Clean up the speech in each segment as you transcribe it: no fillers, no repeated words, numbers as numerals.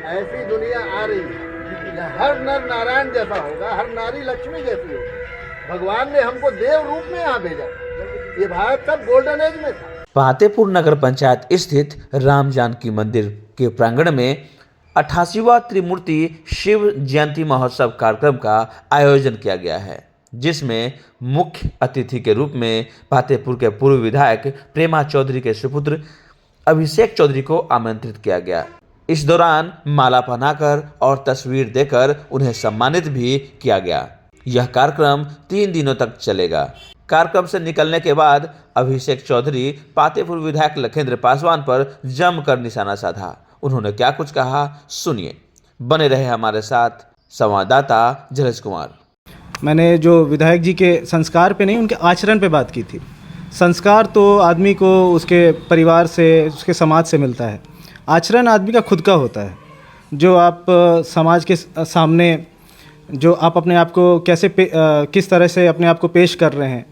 ऐसी दुनिया आ रही है, हर नर नारायण जैसा होगा, हर नारी लक्ष्मी जैसी होगी। भगवान ने हमको देव रूप में यहाँ भेजा। ये भारत सब गोल्डन एज में था। फतेहपुर नगर पंचायत स्थित राम जानकी मंदिर के प्रांगण में 88वां त्रिमूर्ति शिव जयंती महोत्सव कार्यक्रम का आयोजन किया गया है, जिसमें मुख्य अतिथि के रूप में फतेहपुर के पूर्व विधायक प्रेमा चौधरी के सुपुत्र अभिषेक चौधरी को आमंत्रित किया गया। इस दौरान माला पहनाकर और तस्वीर देकर उन्हें सम्मानित भी किया गया। यह कार्यक्रम 3 दिनों तक चलेगा। कार्यक्रम से निकलने के बाद अभिषेक चौधरी फतेहपुर विधायक लखेंद्र पासवान पर जमकर निशाना साधा। उन्होंने क्या कुछ कहा, सुनिए। बने रहे हमारे साथ संवाददाता जलज कुमार। मैंने जो विधायक जी के संस्कार पे नहीं, उनके आचरण पे बात की थी। संस्कार तो आदमी को उसके परिवार से, उसके समाज से मिलता है। आचरण आदमी का खुद का होता है। जो आप समाज के सामने जो आप अपने आप को कैसे किस तरह से अपने आप को पेश कर रहे हैं,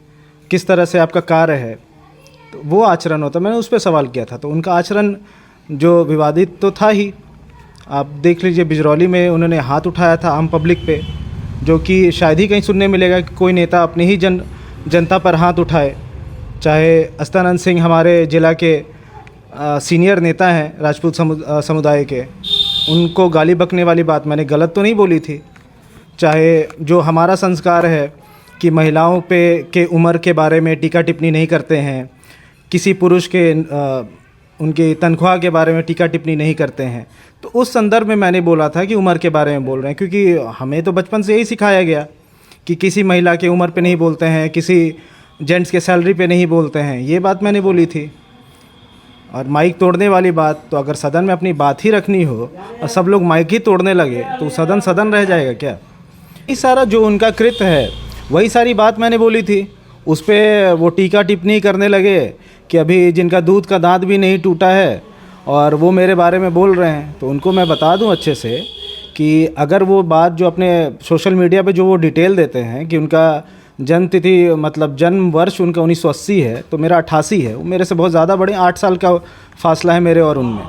किस तरह से आपका कार्य है, तो वो आचरण होता है। मैंने उस पर सवाल किया था, तो उनका आचरण जो विवादित तो था ही। आप देख लीजिए, बिजरौली में उन्होंने हाथ उठाया था आम पब्लिक पे, जो कि शायद ही कहीं सुनने मिलेगा कि कोई नेता अपनी ही जनता पर हाथ उठाए। चाहे अस्तानंद सिंह हमारे ज़िला के सीनियर नेता हैं राजपूत समुदाय के, उनको गाली बकने वाली बात मैंने गलत तो नहीं बोली थी। चाहे जो हमारा संस्कार है कि महिलाओं के उम्र के बारे में टीका टिप्पणी नहीं करते हैं, किसी पुरुष के उनकी तनख्वाह के बारे में टीका टिप्पणी नहीं करते हैं, तो उस संदर्भ में मैंने बोला था कि उम्र के बारे में बोल रहे हैं, क्योंकि हमें तो बचपन से यही सिखाया गया कि किसी महिला के उम्र पे नहीं बोलते हैं, किसी जेंट्स के सैलरी पे नहीं बोलते हैं। ये बात मैंने बोली थी। और माइक तोड़ने वाली बात, तो अगर सदन में अपनी बात ही रखनी हो और सब लोग माइक ही तोड़ने लगे तो सदन रह जाएगा क्या? ये सारा जो उनका कृत्य है वही सारी बात मैंने बोली थी। उस पर वो टीका टिप्पणी करने लगे कि अभी जिनका दूध का दांत भी नहीं टूटा है और वो मेरे बारे में बोल रहे हैं। तो उनको मैं बता दूं अच्छे से कि अगर वो बात जो अपने सोशल मीडिया पे जो वो डिटेल देते हैं कि उनका जन्म तिथि मतलब जन्म वर्ष उनका 1980 है, तो मेरा 88 है। वो मेरे से बहुत ज़्यादा बड़े, 8 साल का फासला है मेरे और उनमें।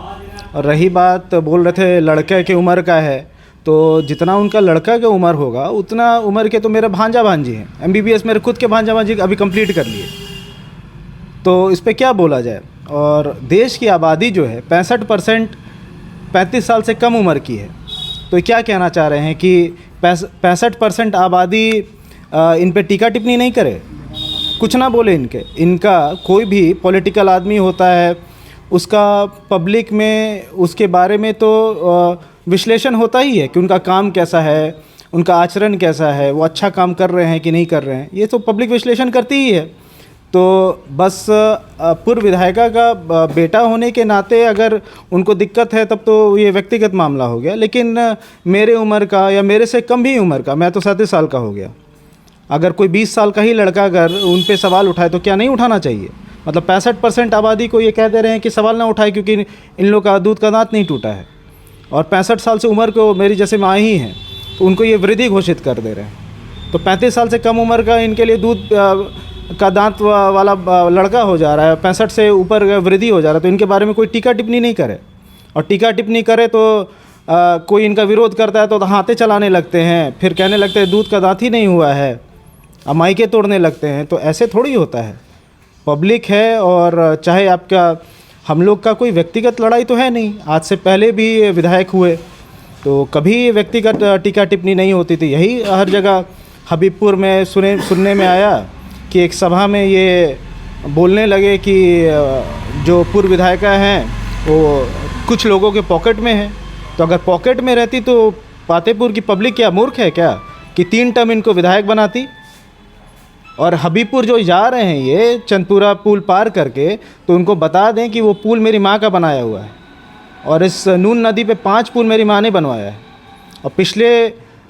और रही बात, बोल रहे थे लड़के की उम्र का है, तो जितना उनका लड़का का उम्र होगा उतना उम्र के तो मेरे भांजा भांजी हैं। MBBS मेरे खुद के भांजा भांजी अभी कंप्लीट कर लिए, तो इस पर क्या बोला जाए। और देश की आबादी जो है 65% 35 साल से कम उम्र की है। तो क्या कहना चाह रहे हैं कि 65% आबादी इन पे टीका टिप्पणी नहीं करे, कुछ ना बोले इनका कोई भी पॉलिटिकल आदमी होता है, उसका पब्लिक में उसके बारे में तो विश्लेषण होता ही है कि उनका काम कैसा है, उनका आचरण कैसा है, वो अच्छा काम कर रहे हैं कि नहीं कर रहे हैं, ये तो पब्लिक विश्लेषण करती ही है। तो बस पूर्व विधायिका का बेटा होने के नाते अगर उनको दिक्कत है तब तो ये व्यक्तिगत मामला हो गया। लेकिन मेरे उम्र का या मेरे से कम भी उम्र का, मैं तो 37 साल का हो गया, अगर कोई 20 साल का ही लड़का अगर उन पे सवाल उठाए तो क्या नहीं उठाना चाहिए? मतलब 65% आबादी को ये कह दे रहे हैं कि सवाल ना उठाए क्योंकि इन लोग का दूध का दांत नहीं टूटा है, और 65 साल से उम्र को मेरी जैसे माँ ही हैं तो उनको ये वृद्धि घोषित कर दे रहे हैं। तो 35 साल से कम उम्र का इनके लिए दूध का दांत वाला लड़का हो जा रहा है, 65 से ऊपर वृद्धि हो जा रहा है, तो इनके बारे में कोई टीका टिप्पणी नहीं करे। और टीका टिप्पणी करे तो कोई इनका विरोध करता है तो हाथे चलाने लगते हैं, फिर कहने लगते हैं दूध का दांत ही नहीं हुआ है, अब माइके तोड़ने लगते हैं। तो ऐसे थोड़ी होता है। पब्लिक है, और चाहे आपका हम लोग का कोई व्यक्तिगत लड़ाई तो है नहीं। आज से पहले भी विधायक हुए तो कभी व्यक्तिगत टीका टिप्पणी नहीं होती थी। यही हर जगह हबीबपुर में सुनने में आया कि एक सभा में ये बोलने लगे कि जो पूर्व विधायिका हैं वो कुछ लोगों के पॉकेट में है। तो अगर पॉकेट में रहती तो फतेहपुर की पब्लिक क्या मूर्ख है क्या कि 3 टर्म इनको विधायक बनाती? और हबीबपुर जो जा रहे हैं ये चंदपुरा पुल पार करके, तो उनको बता दें कि वो पुल मेरी माँ का बनाया हुआ है, और इस नून नदी पे 5 पुल मेरी माँ ने बनवाया है। और पिछले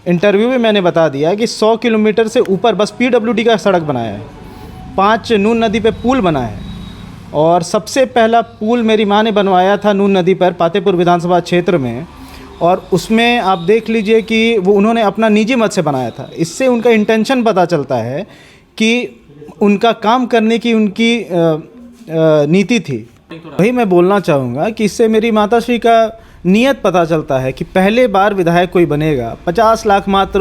इंटरव्यू में मैंने बता दिया कि 100 किलोमीटर से ऊपर बस PWD का सड़क बनाया है, 5 नून नदी पे पुल बना है। और सबसे पहला पुल मेरी माँ ने बनवाया था नून नदी पर फतेहपुर विधानसभा क्षेत्र में, और उसमें आप देख लीजिए कि वो उन्होंने अपना निजी मत से बनाया था। इससे उनका इंटेंशन पता चलता है कि उनका काम करने की उनकी नीति थी। वही मैं बोलना चाहूँगा कि इससे मेरी माताश्री का नियत पता चलता है कि पहले बार विधायक कोई बनेगा 50 लाख मात्र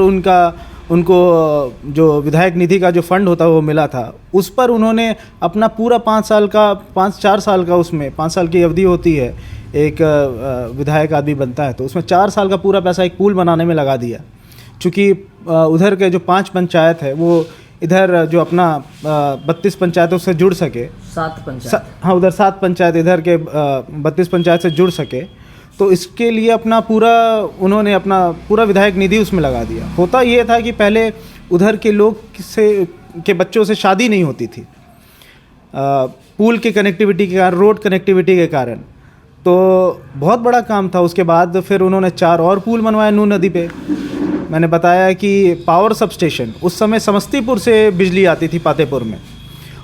उनको जो विधायक निधि का जो फंड होता है वो मिला था, उस पर उन्होंने अपना पूरा 4 साल का उसमें 5 साल की अवधि होती है एक विधायक आदमी बनता है, तो उसमें 4 साल का पूरा पैसा एक पुल बनाने में लगा दिया। चूँकि उधर के जो 5 पंचायत है वो इधर जो अपना 32 पंचायतों से जुड़ सके, 7 पंचायत, हाँ उधर 7 पंचायत इधर के 32 पंचायत से जुड़ सके, तो इसके लिए उन्होंने अपना पूरा विधायक निधि उसमें लगा दिया। होता ये था कि पहले उधर के लोग के बच्चों से शादी नहीं होती थी, पुल की कनेक्टिविटी के कारण, रोड कनेक्टिविटी के कारण, तो बहुत बड़ा काम था। उसके बाद फिर उन्होंने 4 और पुल बनवाए नून नदी पे। मैंने बताया कि पावर सब स्टेशन, उस समय समस्तीपुर से बिजली आती थी पातेपुर में,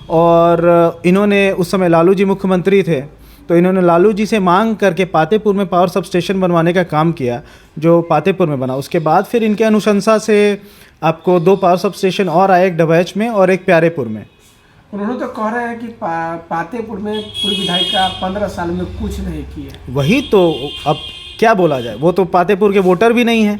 और इन्होंने उस समय लालू जी मुख्यमंत्री थे, तो इन्होंने लालू जी से मांग करके पातेपुर में पावर सब स्टेशन बनवाने का काम किया, जो पातेपुर में बना। उसके बाद फिर इनके अनुशंसा से आपको 2 पावर सब स्टेशन और आए, एक डभैच में और एक प्यारेपुर में। उन्होंने तो कह रहे हैं कि पातेपुर में पूर्व विधायक का 15 साल में कुछ नहीं किया। वही तो, अब क्या बोला जाए, वो तो पातेपुर के वोटर भी नहीं हैं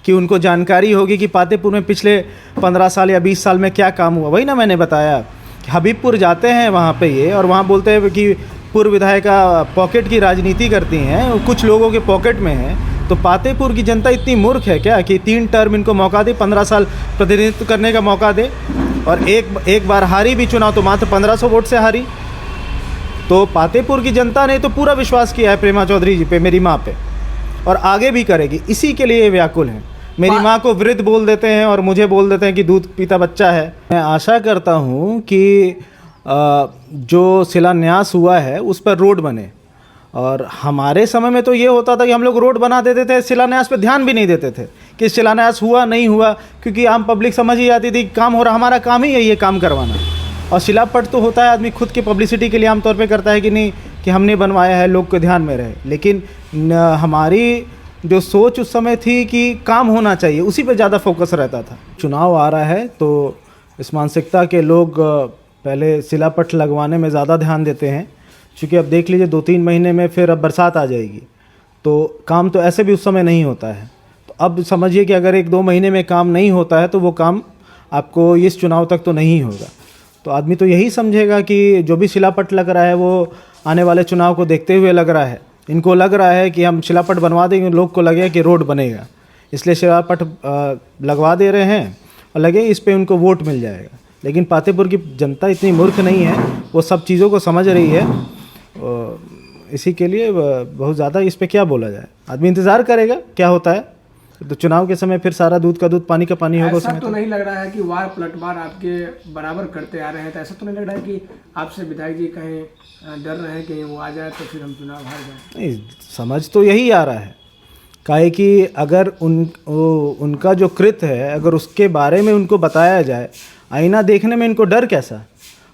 कि उनको जानकारी होगी कि पातेपुर में पिछले 15 साल या 20 साल में क्या काम हुआ। वही ना मैंने बताया कि हबीबपुर जाते हैं वहाँ पे ये, और वहाँ बोलते हैं कि पूर्व विधायक का पॉकेट की राजनीति करती हैं, कुछ लोगों के पॉकेट में है। तो पातेपुर की जनता इतनी मूर्ख है क्या कि 3 टर्म इनको मौका दे, 15 साल प्रतिनिधित्व करने का मौका दे, और एक बार हारी भी चुनाव तो मात्र 1500 वोट से हारी। तो पातेपुर की जनता ने तो पूरा विश्वास किया है प्रेमा चौधरी जी पे, मेरी माँ पे, और आगे भी करेगी। इसी के लिए व्याकुल हैं। मेरी माँ को वृद्ध बोल देते हैं और मुझे बोल देते हैं कि दूध पीता बच्चा है। मैं आशा करता हूँ कि जो शिलान्यास हुआ है उस पर रोड बने, और हमारे समय में तो ये होता था कि हम लोग रोड बना देते थे, शिलान्यास पे ध्यान भी नहीं देते थे कि शिलान्यास हुआ नहीं हुआ, क्योंकि आम पब्लिक समझ ही आती थी काम हो रहा, हमारा काम ही यही है काम करवाना। और शिलापट तो होता है आदमी खुद की पब्लिसिटी के लिए आमतौर पे करता है कि नहीं कि हमने बनवाया है, लोग के ध्यान में रहे, लेकिन हमारी जो सोच उस समय थी कि काम होना चाहिए, उसी पे ज़्यादा फोकस रहता था। चुनाव आ रहा है तो इस मानसिकता के लोग पहले शिलापट लगवाने में ज़्यादा ध्यान देते हैं, क्योंकि अब देख लीजिए 2-3 महीने में फिर अब बरसात आ जाएगी, तो काम तो ऐसे भी उस समय नहीं होता है। तो अब समझिए कि अगर 1-2 महीने में काम नहीं होता है तो वो काम आपको इस चुनाव तक तो नहीं होगा। तो आदमी तो यही समझेगा कि जो भी शिलापट लग रहा है वो आने वाले चुनाव को देखते हुए लग रहा है। इनको लग रहा है कि हम शिलापट बनवा देंगे, लोग को लगेगा कि रोड बनेगा, इसलिए शिलापट लगवा दे रहे हैं और लगे इस पे उनको वोट मिल जाएगा। लेकिन पातेपुर की जनता इतनी मूर्ख नहीं है, वो सब चीज़ों को समझ रही है, इसी के लिए बहुत ज़्यादा इस पे क्या बोला जाए। आदमी इंतज़ार करेगा क्या होता है, तो चुनाव के समय फिर सारा दूध का दूध पानी का पानी होगा। ऐसा तो नहीं लग रहा है कि वार पलटवार आपके बराबर करते आ रहे हैं, तो ऐसा तो नहीं लग रहा है कि आपसे विधायक जी कहीं डर रहे हैं कि वो आ जाए तो फिर हम चुनाव हार जाए? नहीं, समझ तो यही आ रहा है, काहे कि अगर उनका जो कृत्य है अगर उसके बारे में उनको बताया जाए, आईना देखने में इनको डर कैसा।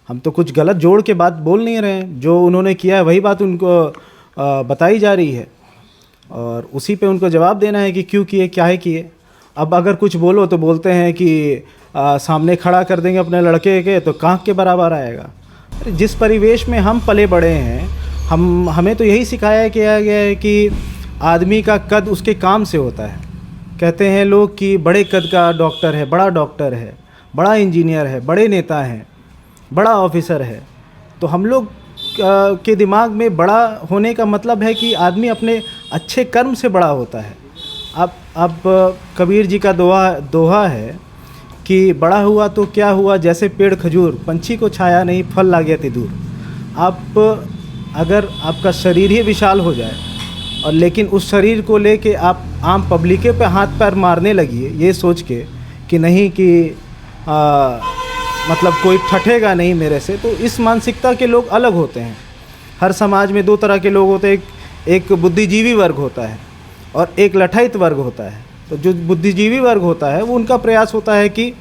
हम तो कुछ गलत जोड़ के बात बोल नहीं रहे हैं, जो उन्होंने किया है वही बात उनको बताई जा रही है, और उसी पे उनको जवाब देना है कि क्यों किए, क्या है किए। अब अगर कुछ बोलो तो बोलते हैं कि सामने खड़ा कर देंगे अपने लड़के के तो कांख के बराबर आएगा। अरे जिस परिवेश में हम पले बड़े हैं, हमें तो यही सिखाया गया है कि आदमी का कद उसके काम से होता है। कहते हैं लोग कि बड़े कद का डॉक्टर है, बड़ा डॉक्टर है, बड़ा इंजीनियर है, बड़े नेता हैं, बड़ा ऑफिसर है। तो हम लोग के दिमाग में बड़ा होने का मतलब है कि आदमी अपने अच्छे कर्म से बड़ा होता है। अब कबीर जी का दोहा है कि बड़ा हुआ तो क्या हुआ, जैसे पेड़ खजूर, पंछी को छाया नहीं, फल लागे अति दूर। आप अगर आपका शरीर ही विशाल हो जाए और लेकिन उस शरीर को लेके आप आम पब्लिक पे हाथ पैर मारने लगिए ये सोच के कि नहीं कि मतलब कोई ठठेगा नहीं मेरे से, तो इस मानसिकता के लोग अलग होते हैं। हर समाज में 2 तरह के लोग होते हैं, एक बुद्धिजीवी वर्ग होता है और एक लठायित वर्ग होता है। तो जो बुद्धिजीवी वर्ग होता है वो उनका प्रयास होता है कि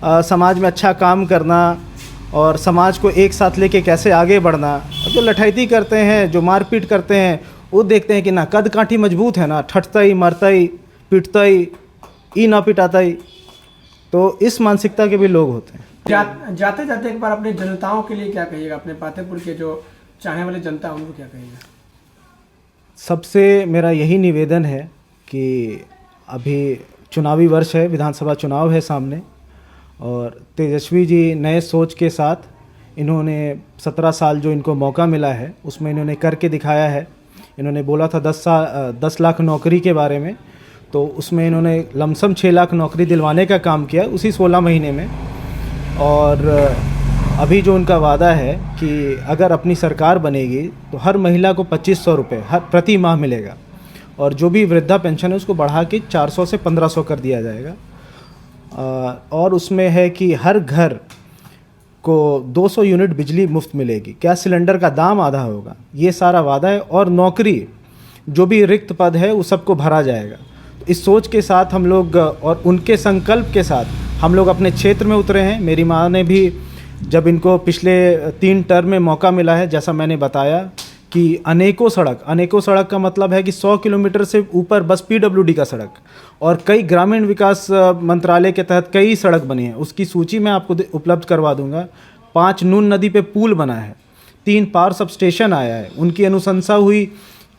समाज में अच्छा काम करना और समाज को एक साथ लेके कैसे आगे बढ़ना। और जो लठायती करते हैं, जो मारपीट करते हैं, वो देखते हैं कि ना कद काठी मजबूत है, ना ठटता ही मरता ही पिटता ही ना पिटाता ही। तो इस मानसिकता के भी लोग होते हैं। जाते जाते एक बार अपने जनताओं के लिए क्या कहिएगा, अपने पातेपुर के जो चाहने वाले जनता उनको क्या कहिएगा? सबसे मेरा यही निवेदन है कि अभी चुनावी वर्ष है, विधानसभा चुनाव है सामने, और तेजस्वी जी नए सोच के साथ इन्होंने 17 साल जो इनको मौका मिला है उसमें इन्होंने करके दिखाया है। इन्होंने बोला था 10 लाख नौकरी के बारे में, तो उसमें इन्होंने लमसम 6 लाख नौकरी दिलवाने का काम किया उसी 16 महीने में। और अभी जो उनका वादा है कि अगर अपनी सरकार बनेगी तो हर महिला को 2500 रुपये हर प्रति माह मिलेगा, और जो भी वृद्धा पेंशन है उसको बढ़ा के 400 से 1500 कर दिया जाएगा। और उसमें है कि हर घर को 200 यूनिट बिजली मुफ्त मिलेगी, गैस सिलेंडर का दाम आधा होगा। ये सारा वादा है, और नौकरी जो भी रिक्त पद है वो सबको भरा जाएगा। इस सोच के साथ हम लोग और उनके संकल्प के साथ हम लोग अपने क्षेत्र में उतरे हैं। मेरी माँ ने भी, जब इनको पिछले 3 टर्म में मौका मिला है, जैसा मैंने बताया कि अनेकों सड़क का मतलब है कि 100 किलोमीटर से ऊपर बस PWD का सड़क, और कई ग्रामीण विकास मंत्रालय के तहत कई सड़क बनी है, उसकी सूची मैं आपको उपलब्ध करवा दूंगा। 5 नून नदी पे पुल बना है, 3 पावर सब स्टेशन आया है, उनकी अनुशंसा हुई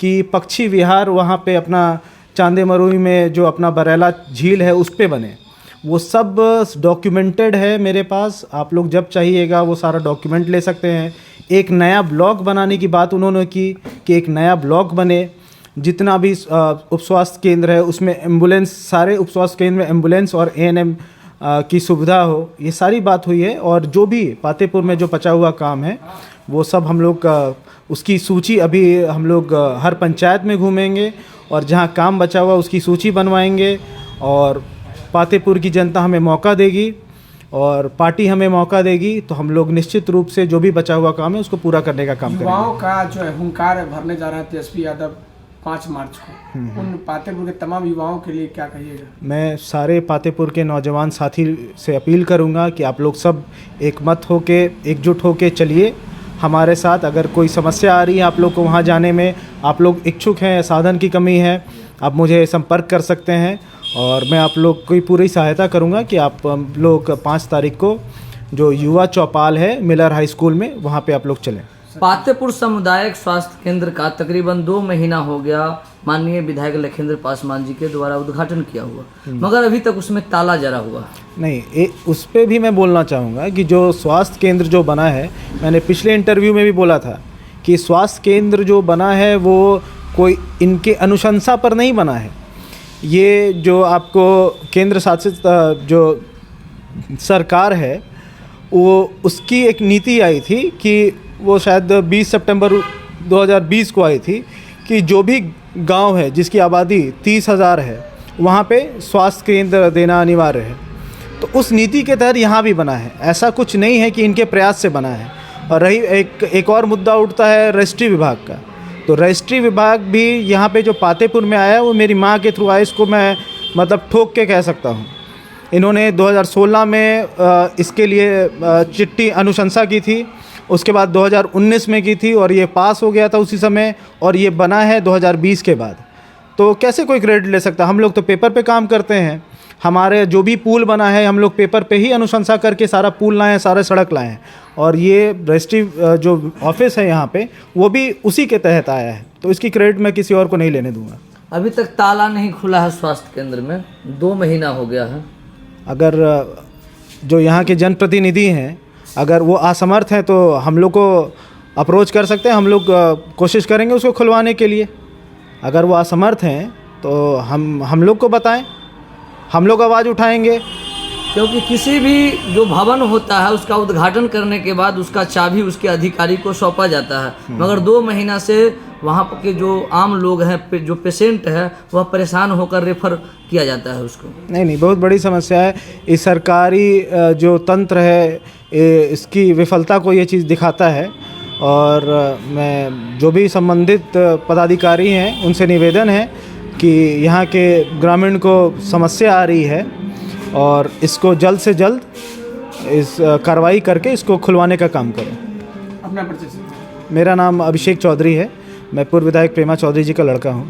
कि पक्षी विहार वहाँ पे अपना चांदे मरुई में जो अपना बरेला झील है उस पे बने। वो सब डॉक्यूमेंटेड है मेरे पास, आप लोग जब चाहिएगा वो सारा डॉक्यूमेंट ले सकते हैं। एक नया ब्लॉक बनाने की बात उन्होंने की कि एक नया ब्लॉक बने, जितना भी उप स्वास्थ्य केंद्र है उसमें एम्बुलेंस, सारे उप स्वास्थ्य केंद्र में एम्बुलेंस और ANM की सुविधा हो, ये सारी बात हुई है। और जो भी पातेपुर में जो बचा हुआ काम है वो सब हम लोग उसकी सूची अभी हम लोग हर पंचायत में घूमेंगे, और जहाँ काम बचा हुआ उसकी सूची बनवाएंगे, और पातेपुर की जनता हमें मौका देगी और पार्टी हमें मौका देगी तो हम लोग निश्चित रूप से जो भी बचा हुआ काम है उसको पूरा करने का काम करेंगे। युवाओं का जो है हुंकार भरने जा रहा है तेजस्वी यादव 5 मार्च को, उन पातेपुर के तमाम युवाओं के लिए क्या कहिएगा? मैं सारे पातेपुर के नौजवान साथी से अपील करूंगा कि आप लोग सब एकमत होके, एकजुट होके चलिए हमारे साथ। अगर कोई समस्या आ रही है आप लोग को वहाँ जाने में, आप लोग इच्छुक हैं, साधन की कमी है, आप मुझे संपर्क कर सकते हैं, और मैं आप लोग की पूरी सहायता करूंगा कि आप लोग 5 तारीख को जो युवा चौपाल है मिलर हाई स्कूल में, वहाँ पे आप लोग चलें। पातेपुर सामुदायिक स्वास्थ्य केंद्र का तकरीबन 2 महीना हो गया माननीय विधायक लखिंद्र पासवान जी के द्वारा उद्घाटन किया हुआ, मगर अभी तक उसमें ताला जड़ा हुआ नहीं। उस पर भी मैं बोलना चाहूँगा कि जो स्वास्थ्य केंद्र जो बना है, मैंने पिछले इंटरव्यू में भी बोला था कि स्वास्थ्य केंद्र जो बना है वो कोई इनके अनुशंसा पर नहीं बना है। ये जो आपको केंद्र शासित जो सरकार है वो उसकी एक नीति आई थी कि वो शायद 20 सितंबर 2020 को आई थी कि जो भी गांव है जिसकी आबादी 30,000 है वहाँ पे स्वास्थ्य केंद्र देना अनिवार्य है। तो उस नीति के तहत यहाँ भी बना है, ऐसा कुछ नहीं है कि इनके प्रयास से बना है। और रही एक और मुद्दा उठता है रजिस्ट्री विभाग का, तो रजिस्ट्री विभाग भी यहाँ पे जो पातेपुर में आया वो मेरी माँ के थ्रू आया, इसको मैं मतलब ठोक के कह सकता हूँ। इन्होंने 2016 में इसके लिए चिट्ठी अनुशंसा की थी, उसके बाद 2019 में की थी और ये पास हो गया था उसी समय, और ये बना है 2020 के बाद। तो कैसे कोई क्रेडिट ले सकता? हम लोग तो पेपर पे काम करते हैं, हमारे जो भी पुल बना है हम लोग पेपर पे ही अनुशंसा करके सारा पुल लाए हैं, सारे सड़क लाए हैं, और ये रजिस्ट्री जो ऑफिस है यहाँ पे वो भी उसी के तहत आया है। तो इसकी क्रेडिट मैं किसी और को नहीं लेने दूंगा। अभी तक ताला नहीं खुला है स्वास्थ्य केंद्र में, 2 महीना हो गया है। अगर जो यहाँ के जनप्रतिनिधि हैं अगर वो असमर्थ हैं तो हम लोग को अप्रोच कर सकते हैं, हम लोग कोशिश करेंगे उसको खुलवाने के लिए। अगर वो असमर्थ हैं तो हम लोग को बताएं, हम लोग आवाज़ उठाएंगे। क्योंकि किसी भी जो भवन होता है उसका उद्घाटन करने के बाद उसका चाबी उसके अधिकारी को सौंपा जाता है, मगर 2 महीना से वहाँ के जो आम लोग हैं, जो पेशेंट है, वह परेशान होकर रेफर किया जाता है उसको। नहीं, बहुत बड़ी समस्या है। इस सरकारी जो तंत्र है इसकी विफलता को ये चीज़ दिखाता है, और मैं जो भी संबंधित पदाधिकारी हैं उनसे निवेदन है कि यहाँ के ग्रामीण को समस्या आ रही है और इसको जल्द से जल्द इस कार्रवाई करके इसको खुलवाने का काम करें। अपना परिचय? मेरा नाम अभिषेक चौधरी है, मैं पूर्व विधायक प्रेमा चौधरी जी का लड़का हूँ।